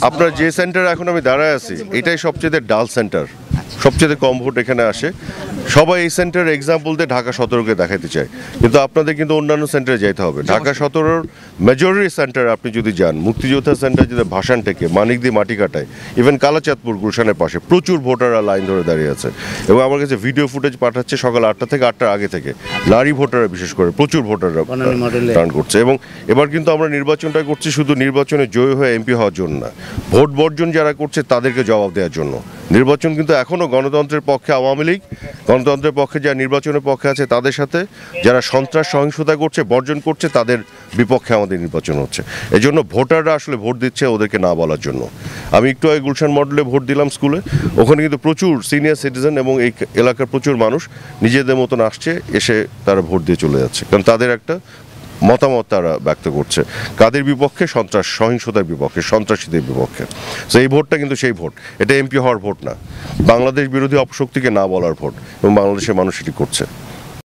আপনার যে সেন্টারে এখন আমি দাঁড়ায় আছি এটাই সবচেয়ে ডাল সেন্টার, সবচেয়ে কম ভোট এখানে আসে। সবাই এই সেন্টারের এক্সাম্পল দিয়ে ঢাকা 17কে দেখাতে চায়, কিন্তু আপনাদের কিন্তু অন্যান্য সেন্টারে যেতে হবে। ঢাকা 17-র মেজরিটি সেন্টার আপনি যদি যান, মুক্তিযোদ্ধা সেন্টার যদি ভাসান থেকে মানিকদি মাটি কাটায়, ইভেন কালাচাঁদপুর গুলশানের পাশে প্রচুর ভোটাররা লাইন ধরে দাঁড়িয়ে আছে, এবং আমার কাছে ভিডিও ফুটেজ পাঠাচ্ছে সকাল 8টা থেকে 8টার আগে থেকে। নারী ভোটাররা বিশেষ করে প্রচুর ভোটাররা টার্ন করছে। এবং এবার কিন্তু আমরা নির্বাচনটা করছি শুধু নির্বাচনে জয়ী হয়ে এমপি হওয়ার জন্য না, ভোট বর্জন যারা করছে তাদেরকে জবাব দেওয়ার জন্য। নির্বাচন কিন্তু এখনও গণতন্ত্রের পক্ষে আওয়ামী লীগ, গণতন্ত্রের পক্ষে যারা নির্বাচনের পক্ষে আছে তাদের সাথে, যারা সন্ত্রাস সহিংসতা করছে বর্জন করছে তাদের বিপক্ষে আমাদের নির্বাচন হচ্ছে। এই জন্য ভোটাররা আসলে ভোট দিচ্ছে ওদেরকে না বলার জন্য। আমি একটু আগে গুলশান মডেলে ভোট দিলাম স্কুলে, ওখানে কিন্তু প্রচুর সিনিয়র সিটিজেন এবং এই এলাকার প্রচুর মানুষ নিজেদের মতন আসছে, এসে তারা ভোট দিয়ে চলে যাচ্ছে, কারণ তাদের একটা মতামত তারা ব্যক্ত করছে কাদের বিপক্ষে, সন্ত্রাস সহিংসতার বিপক্ষে, সন্ত্রাসীদের বিপক্ষে। তো এই ভোটটা কিন্তু সেই ভোট, এটা এমপি হওয়ার ভোট না, বাংলাদেশ বিরোধী অপশক্তিকে না বলার ভোট, এবং বাংলাদেশের মানুষ এটি করছে।